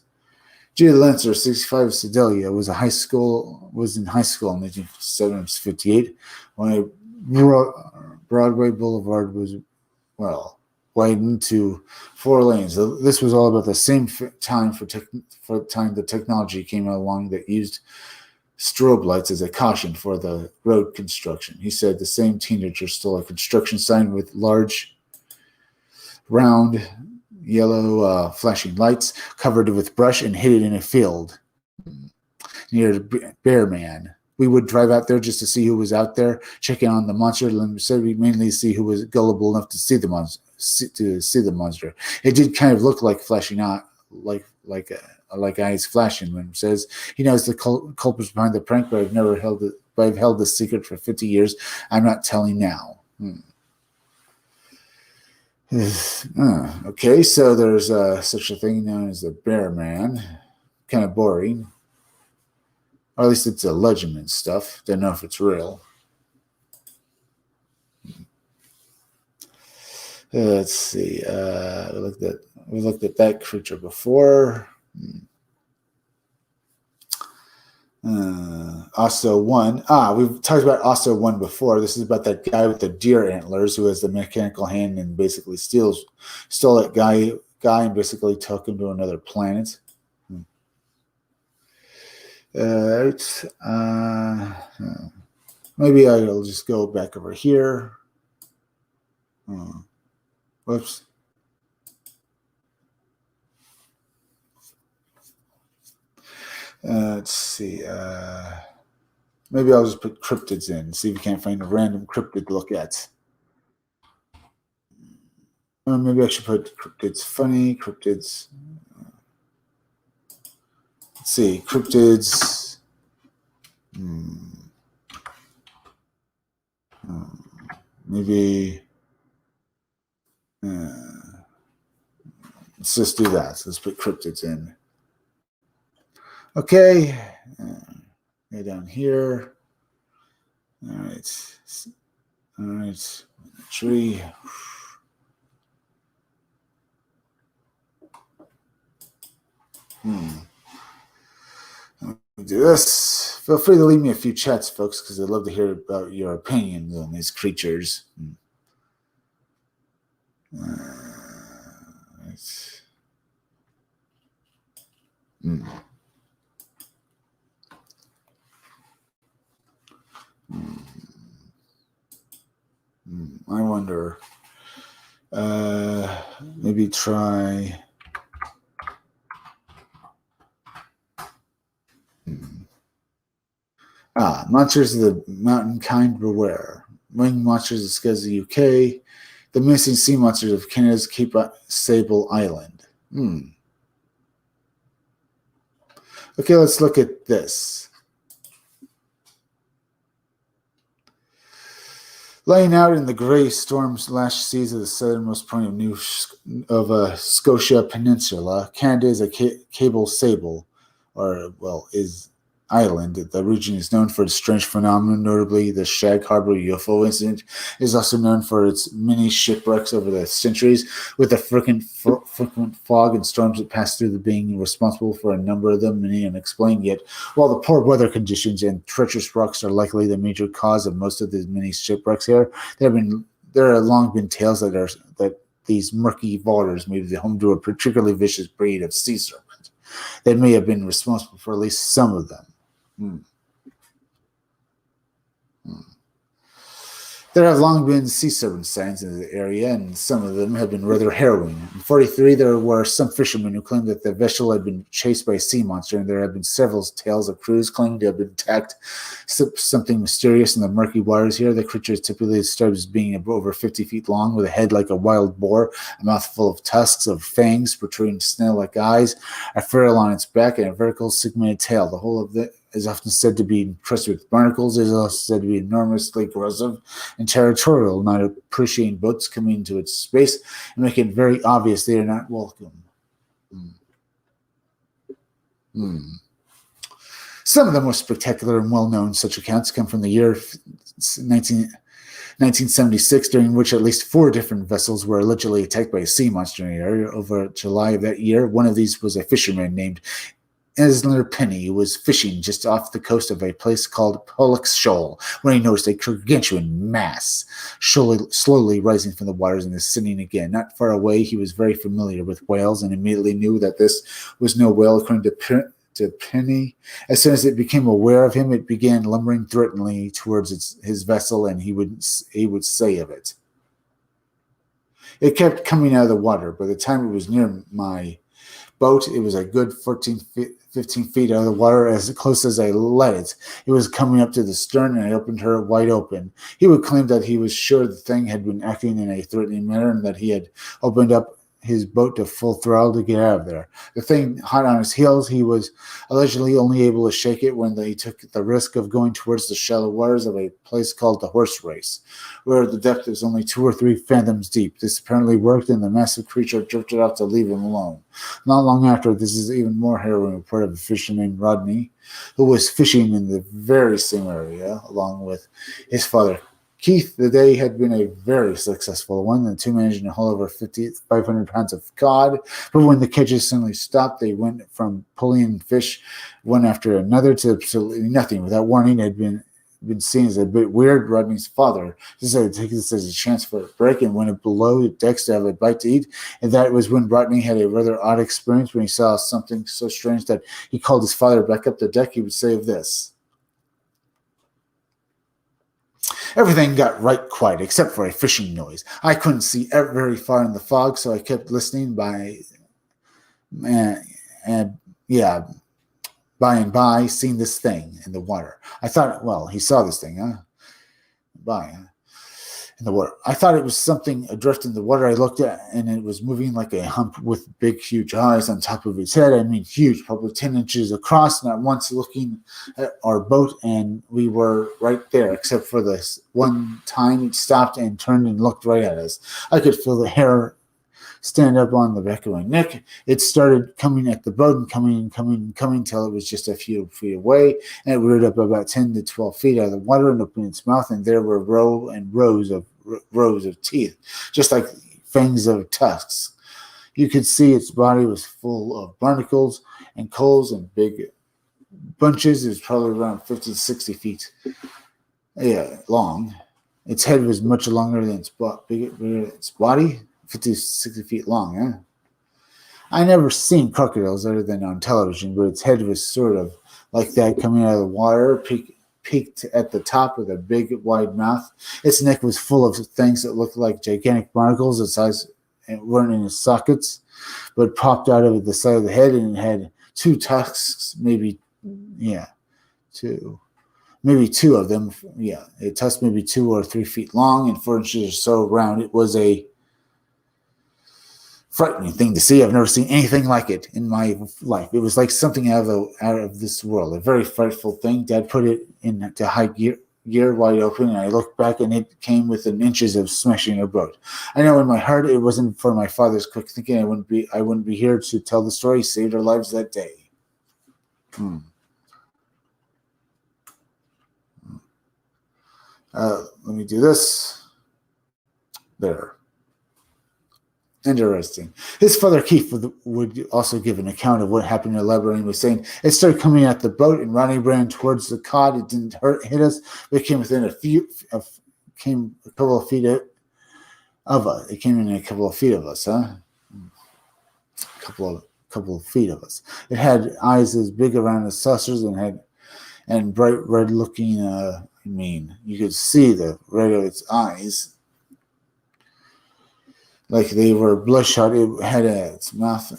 Judy Lancer, 65, of Sedalia, was in high school in 1958 when Broadway Boulevard was, widened to 4 lanes. This was all about the same time for time the technology came along that used strobe lights as a caution for the road construction. He said the same teenager stole a construction sign with large, round, yellow flashing lights, covered with brush, and hid it in a field near the Bear Man. We would drive out there just to see who was out there checking on the monster. And said we mainly see who was gullible enough to see the monster. It did kind of look like flashing out, like eyes flashing. When he says he knows the culprits behind the prank, but I've held this secret for 50 years. I'm not telling now. Okay, so there's such a thing known as the Bear Man. Kind of boring. Or at least it's a legend and stuff. Don't know if it's real. Let's see. We looked at that creature before. Also one. We've talked about also one before. This is about that guy with the deer antlers who has the mechanical hand and basically stole that guy and basically took him to another planet. Maybe I'll just go back over here. Whoops. Let's see. Maybe I'll just put cryptids in, see if we can't find a random cryptid to look at. Or maybe I should put cryptids funny, cryptids. Let's see, cryptids. Maybe. Let's just do that. Let's put cryptids in. Okay. Go down here. All right. Tree. do this. Feel free to leave me a few chats, folks, because I'd love to hear about your opinions on these creatures. I wonder. Maybe try. Monsters of the Mountain Kind Beware. Winged Monsters of Skazzy, UK. The Missing Sea Monsters of Canada's Cape Sable Island. Okay, let's look at this. Laying out in the gray storm-lashed seas of the southernmost point of Scotia Peninsula, Canada is a cable sable, is island. The region is known for its strange phenomenon, notably the Shag Harbor UFO incident. It is also known for its many shipwrecks over the centuries, with the frequent fog and storms that pass through the being responsible for a number of them, many unexplained. Yet, while the poor weather conditions and treacherous rocks are likely the major cause of most of the many shipwrecks here, there have long been tales that these murky waters may be the home to a particularly vicious breed of sea serpent that may have been responsible for at least some of them. There have long been sea serpent sightings in the area, and some of them have been rather harrowing. In 1943, there were some fishermen who claimed that the vessel had been chased by a sea monster, and there have been several tales of crews claiming to have been attacked. Something mysterious in the murky waters here. The creature is typically described as being over 50 feet long, with a head like a wild boar, a mouth full of tusks of fangs, protruding snail-like eyes, a ferrule on its back, and a vertical segmented tail. The whole of it is often said to be encrusted with barnacles. It is also said to be enormously aggressive and territorial, not appreciating boats coming into its space and making it very obvious they are not welcome. Some of the most spectacular and well-known such accounts come from the year 1976, during which at least 4 different vessels were allegedly attacked by a sea monster in the area. Over July of that year, one of these was a fisherman named Esler Penny was fishing just off the coast of a place called Pollux Shoal when he noticed a gargantuan mass slowly rising from the waters and ascending again. Not far away, he was very familiar with whales and immediately knew that this was no whale, according to Penny. As soon as it became aware of him, it began lumbering threateningly towards his vessel, and he would say of it. It kept coming out of the water. By the time it was near my boat, it was a good 15 feet out of the water, as close as I let it. It was coming up to the stern, and I opened her wide open. He would claim that he was sure the thing had been acting in a threatening manner and that he had opened up his boat to full throttle to get out of there. The thing hot on his heels, he was allegedly only able to shake it when he took the risk of going towards the shallow waters of a place called the Horse Race, where the depth is only 2 or 3 fathoms deep. This apparently worked, and the massive creature drifted off to leave him alone. Not long after, this is even more harrowing report of a fisherman named Rodney, who was fishing in the very same area along with his father Keith. The day had been a very successful one. The 2 managed to haul over 500 pounds of cod. But when the catches suddenly stopped, they went from pulling fish one after another to absolutely nothing. Without warning, it had been seen as a bit weird. Rodney's father decided to take this as a chance for a break and went below the decks to have a bite to eat. And that was when Rodney had a rather odd experience. When he saw something so strange that he called his father back up the deck, he would say of this: "Everything got right quiet except for a fishing noise. I couldn't see very far in the fog, so I kept listening. By and by, seen this thing in the water. I thought, well, he saw this thing, in the water. I thought it was something adrift in the water. I looked at, and it was moving like a hump with big, huge eyes on top of its head. I mean, huge, probably 10 inches across. And at once looking at our boat, and we were right there, except for this one time it stopped and turned and looked right at us. I could feel the hair stand up on the back of my neck. It started coming at the boat and coming till it was just a few feet away, and it reared up about 10 to 12 feet out of the water and opened its mouth, and there were rows of teeth, just like fangs of tusks. You could see its body was full of barnacles and coals and big bunches. It was probably around 50 to 60 feet long. Its head was much longer than its body, 50 to 60 feet long. Huh? I never seen crocodiles other than on television, but its head was sort of like that coming out of the water, peaked at the top with a big, wide mouth. Its neck was full of things that looked like gigantic barnacles, its eyes weren't in its sockets, but popped out of the side of the head, and it had two tusks, maybe two of them. Yeah, it tusked maybe 2 or 3 feet long and 4 inches or so round. It was a frightening thing to see. I've never seen anything like it in my life. It was like something out of this world. A very frightful thing. Dad put it into high gear wide open, and I looked back, and it came within inches of smashing our boat. I know in my heart it wasn't for my father's quick thinking. I wouldn't be here to tell the story. He saved our lives that day. Let me do this. There. Interesting. His father Keith would also give an account of what happened, elaborating, was saying it started coming at the boat, and Ronnie ran towards the cod. It didn't hit us, but it came within a couple of feet of us. It came in a couple of feet of us, huh? A couple of feet of us. It had eyes as big around as saucers and bright red looking. You could see the red of its eyes, like they were bloodshot. It had its mouth.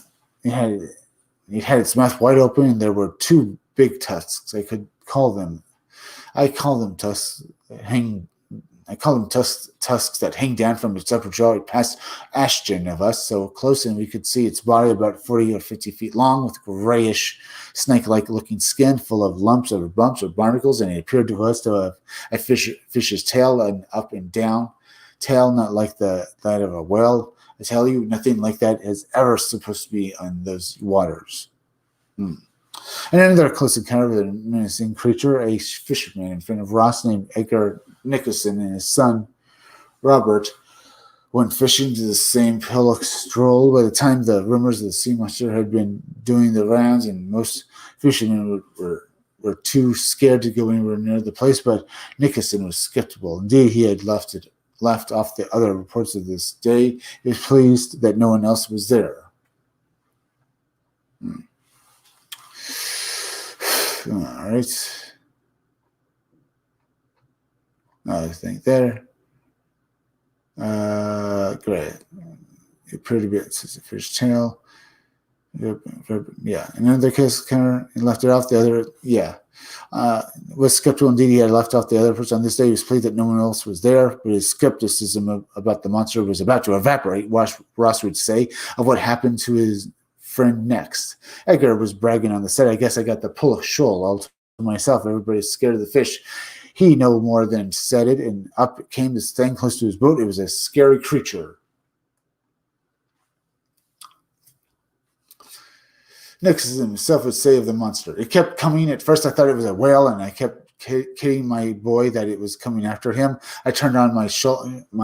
It had its mouth wide open, and there were 2 big tusks. I call them tusks. Tusks that hang down from its upper jaw. It passed Ashton of us so close, and we could see its body about 40 or 50 feet long, with grayish, snake-like looking skin full of lumps or bumps or barnacles, and it appeared to us to have a fish's tail, an up and down tail, not like that of a whale. I tell you, nothing like that is ever supposed to be on those waters. And another close encounter with a menacing creature, a fisherman in front of Ross named Edgar Nicholson and his son Robert went fishing to the same hillock stroll. By the time the rumors of the sea monster had been doing the rounds, and most fishermen were too scared to go anywhere near the place, but Nicholson was skeptical. Indeed, he had left off the other reports of this day. He was pleased that no one else was there. All right. Another thing there. Great. It appeared to be a fish tail. Yeah. In another case, kind of left it off. The other, was skeptical. Indeed, he had left off the other person. On this day, he was pleased that no one else was there, but his skepticism about the monster was about to evaporate, Ross would say, of what happened to his friend next. Edgar was bragging on the set. I guess I got the pull of shoal all to myself. Everybody's scared of the fish. He no more than said it, and up came this thing close to his boat. It was a scary creature. Nixon himself would say of the monster, it kept coming. At first I thought it was a whale, and I kept kidding my boy that it was coming after him. I turned on my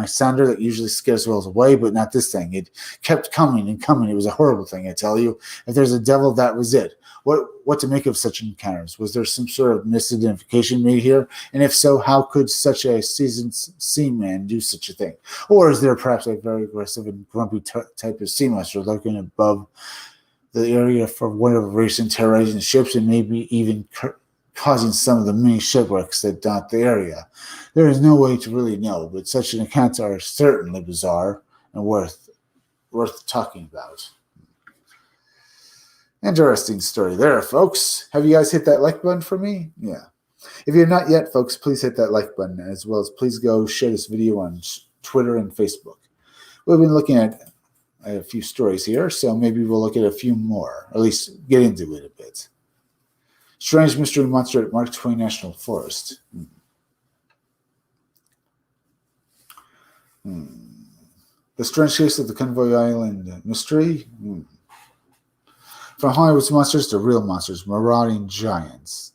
sounder that usually scares whales away, but not this thing. It kept coming and coming. It was a horrible thing, I tell you. If there's a devil, that was it. What to make of such encounters? Was there some sort of misidentification made here? And if so, how could such a seasoned seaman do such a thing? Or is there perhaps a very aggressive and grumpy type of sea monster lurking above the area for whatever reason, terrorizing ships and maybe even causing some of the many shipwrecks that dot the area? There is no way to really know, but such an accounts are certainly bizarre and worth talking about. Interesting story there, folks. Have you guys hit that like button for me? Yeah. If you're not yet, folks, please hit that like button, as well as please go share this video on Twitter and Facebook. We've been looking at a few stories here, so maybe we'll look at a few more, or at least get into it a bit. Strange mystery monster at Mark Twain National Forest. The strange case of the Convoy Island mystery. From Hollywood's monsters to real monsters, marauding giants.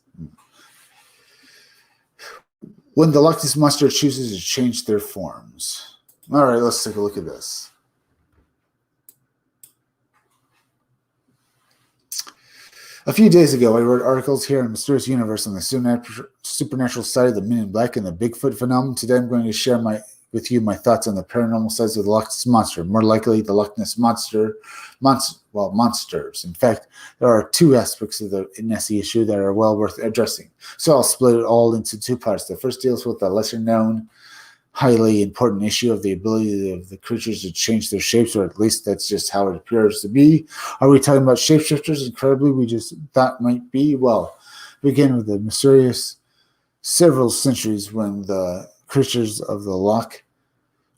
When the Loch Ness Monster chooses to change their forms. All right, let's take a look at this. A few days ago, I wrote articles here on Mysterious Universe on the supernatural side of the Men in Black and the Bigfoot phenomenon. Today, I'm going to share with you my thoughts on the paranormal sides of the Loch Ness Monster. More likely, the Loch Ness monsters. In fact, there are two aspects of the Nessie issue that are well worth addressing. So I'll split it all into two parts. The first deals with the lesser-known, highly important issue of the ability of the creatures to change their shapes, or at least that's just how it appears to be. Are we talking about shapeshifters? Incredibly, we just thought might be. Well, begin with the mysterious several centuries when the creatures of the loch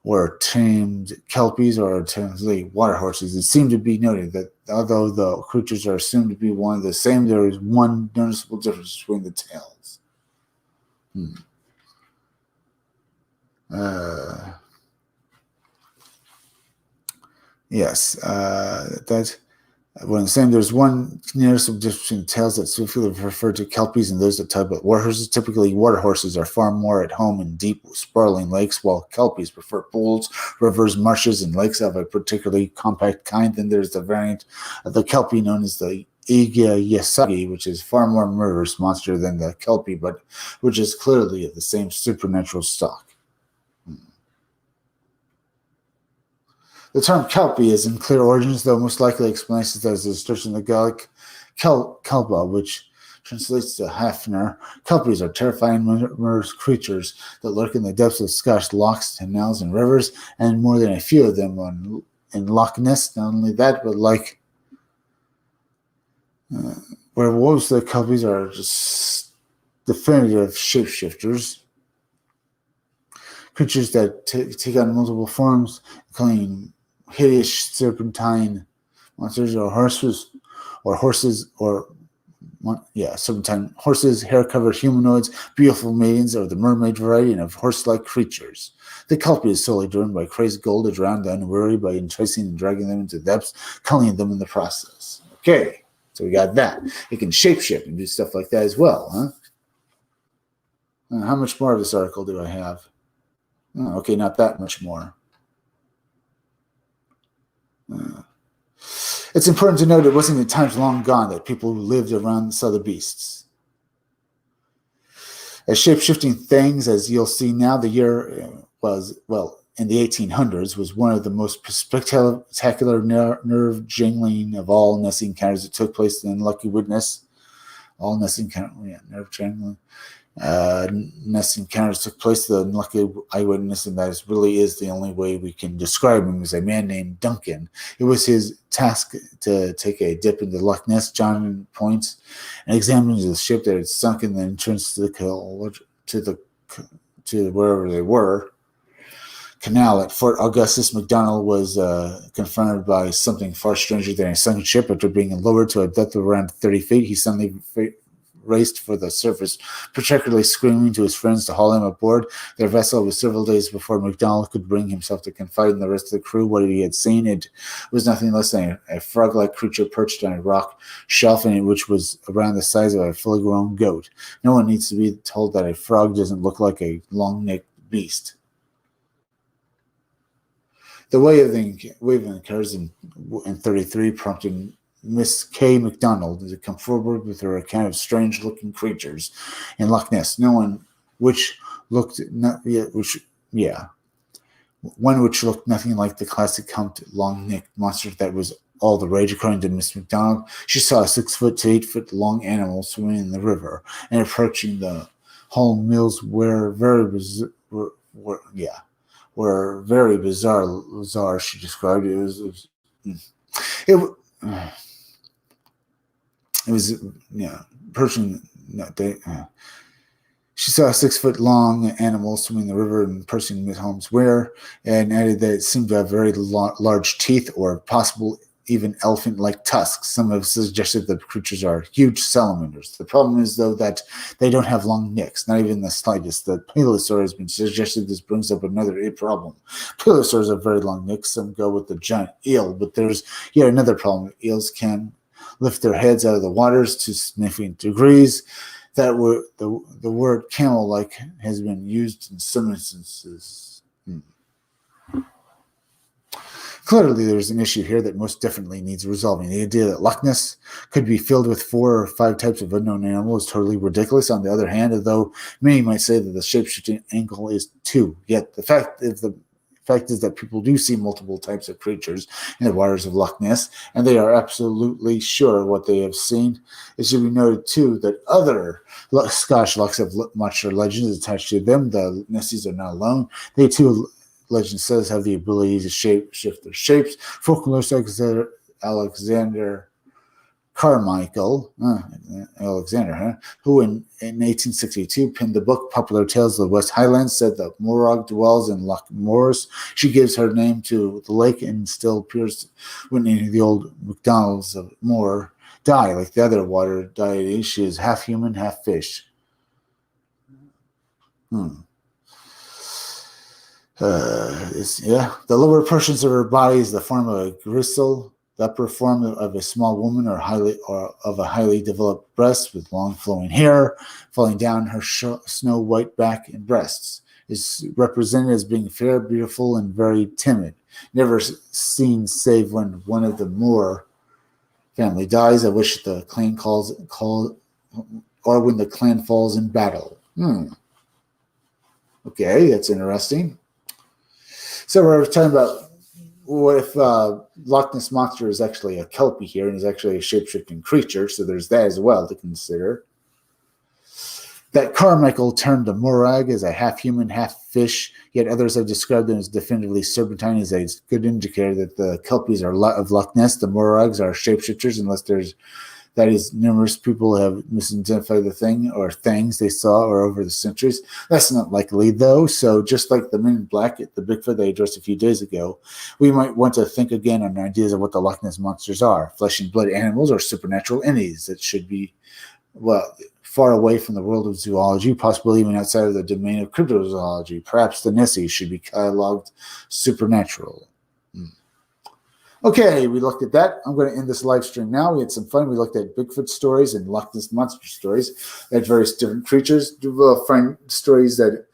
were tamed kelpies or alternatively water horses. It seemed to be noted that although the creatures are assumed to be one and the same, there is one noticeable difference between the tails. That when saying there's one noticeable difference between tails that specifically refer to kelpies and those that type of water horses. Typically, water horses are far more at home in deep, sprawling lakes, while kelpies prefer pools, rivers, marshes, and lakes of a particularly compact kind. Then there's the variant of the kelpie known as the Yasagi, which is far more murderous monster than the kelpie, but which is clearly of the same supernatural stock. The term kelpie is in clear origins, though most likely explains it as a distortion of the Gaelic kelpa, which translates to Hafner. Kelpies are terrifying murderous creatures that lurk in the depths of Scottish lochs, canals, and rivers, and more than a few of them in Loch Ness. Not only that, but like werewolves, the kelpies are just definitive shapeshifters. Creatures that take on multiple forms, including hideous serpentine monsters serpentine horses, hair-covered humanoids, beautiful maidens, or the mermaid variety, and of horse-like creatures. The kelpie is solely driven by crazy gold to drown the unwary by enticing and dragging them into the depths, culling them in the process. Okay, so we got that. It can shapeshift and do stuff like that as well, huh? How much more of this article do I have? Oh, okay, not that much more. It's important to note it wasn't in times long gone that people lived around saw the beasts. As shape-shifting things, as you'll see now, the year was, well, in the 1800s, was one of the most spectacular nerve-jangling of all Nessie encounters that took place in Unlucky Witness. All Nessie encounters, nerve-jangling. Nessie encounters took place to the unlucky eyewitness, and that really is the only way we can describe him, as a man named Duncan. It was his task to take a dip into Loch Ness, John points, and examine the ship that had sunk in the entrance to wherever they were. Canal at Fort Augustus. McDonald was confronted by something far stranger than a sunken ship. After being lowered to a depth of around 30 feet, he suddenly raced for the surface, particularly screaming to his friends to haul him aboard. Their vessel was several days before McDonald could bring himself to confide in the rest of the crew what he had seen. It was nothing less than a frog-like creature perched on a rock shelf, which was around the size of a fully grown goat. No one needs to be told that a frog doesn't look like a long-necked beast. The wave occurs in 33, prompting Miss K. McDonald to come forward with her account of strange-looking creatures in Loch Ness. One which looked nothing like the classic humped, long-necked monster that was all the rage. According to Miss McDonald, she saw a 6-foot to 8-foot-long animal swimming in the river and approaching the home mills, were very bizarre. She described it. She saw a 6-foot-long animal swimming in the river and pursuing Miss Holmes' wear, and added that it seemed to have very large teeth, or possible even elephant-like tusks. Some have suggested that the creatures are huge salamanders. The problem is, though, that they don't have long necks, not even the slightest. The plesiosaur has been suggested. This brings up another problem. Plesiosaurs have very long necks. Some go with the giant eel, but there's yet another problem. Eels can lift their heads out of the waters to significant degrees. That the word camel-like has been used in some instances. Clearly, there's an issue here that most definitely needs resolving. The idea that Loch Ness could be filled with 4 or 5 types of unknown animal is totally ridiculous. On the other hand, although many might say that the shapeshifting angle is 2, yet the fact is that people do see multiple types of creatures in the waters of Loch Ness, and they are absolutely sure what they have seen. It should be noted, too, that other Scottish lochs have much legends attached to them. The Nessies are not alone. They, too, legend says, have the ability to shift their shapes. Folklorist Alexander Carmichael, who in 1862 penned the book Popular Tales of the West Highlands, said that Morag dwells in Loch Morris. She gives her name to the lake and still appears when any of the old MacDonalds of Moor die. Like the other water deities, she is half human, half fish. The lower portions of her body is the form of a gristle. The upper form of a small woman or of a highly developed breast with long flowing hair falling down her snow white back and breasts is represented as being fair, beautiful, and very timid. Never seen save when one of the Moor family dies. I wish the clan or when the clan falls in battle. Okay, that's interesting. So we're talking about what if Loch Ness Monster is actually a kelpie here and is actually a shape-shifting creature, so there's that as well to consider. That Carmichael termed the Morag as a half-human, half-fish, yet others have described them as definitively serpentine as a good indicator that the kelpies are of Loch Ness. The Morags are shapeshifters, that is, numerous people have misidentified the thing or things they saw or over the centuries. That's not likely, though. So just like the Men in Black, the Bigfoot they addressed a few days ago, we might want to think again on ideas of what the Loch Ness monsters are. Flesh and blood animals or supernatural entities that should be, far away from the world of zoology, possibly even outside of the domain of cryptozoology. Perhaps the Nessie should be cataloged supernatural. Okay, we looked at that. I'm going to end this live stream now. We had some fun. We looked at Bigfoot stories and Loch Ness Monster stories. They had various different creatures. We'll find stories that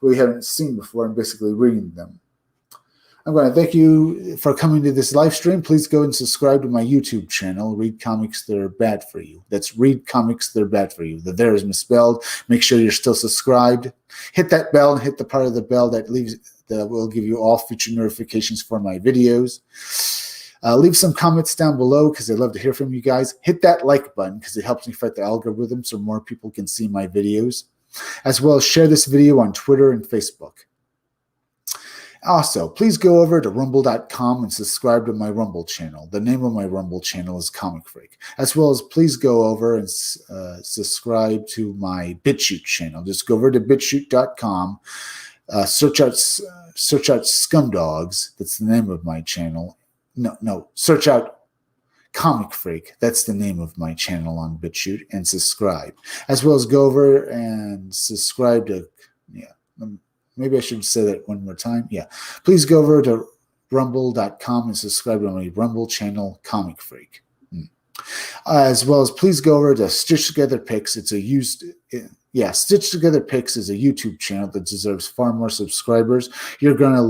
we haven't seen before and basically reading them. I'm going to thank you for coming to this live stream. Please go and subscribe to my YouTube channel, Read Comics That Are Bad For You. That's Read Comics That Are Bad For You. The there is misspelled. Make sure you're still subscribed. Hit that bell and hit the part of the bell that will give you all future notifications for my videos. Leave some comments down below because I'd love to hear from you guys. Hit that like button because it helps me fight the algorithm so more people can see my videos. As well as share this video on Twitter and Facebook. Also, please go over to rumble.com and subscribe to my Rumble channel. The name of my Rumble channel is Comic Freak. As well as please go over and subscribe to my BitChute channel. Just go over to bitchute.com, search out Scumdogs. That's the name of my channel. No, search out Comic Freak. That's the name of my channel on BitChute, and subscribe. As well as go over and subscribe to, maybe I should say that one more time. Please go over to rumble.com and subscribe to my Rumble channel, Comic Freak. As well as please go over to Stitch Together Picks. Stitch Together Picks is a YouTube channel that deserves far more subscribers. You're going to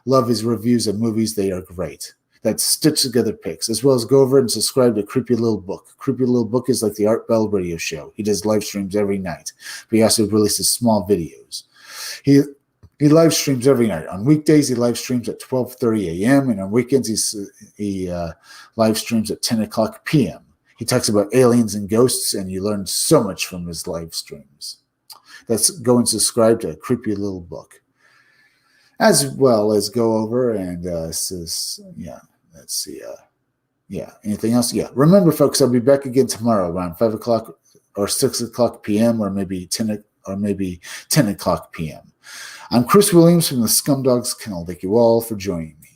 love his reviews of movies. They are great. That's Stitch Together Picks. As well as go over and subscribe to Creepy Little Book. Creepy Little Book is like the Art Bell radio show. He does live streams every night, but he also releases small videos. He live streams every night. On weekdays, he live streams at 12:30 a.m. and on weekends, he live streams at 10 o'clock p.m. He talks about aliens and ghosts, and you learn so much from his live streams. Go and subscribe to Creepy Little Book. As well as go over and anything else? Remember, folks, I'll be back again tomorrow around 5 o'clock or 6 o'clock p.m. or maybe 10 o'clock p.m. I'm Chris Williams from the Scumdogs Kennel. Thank you all for joining me.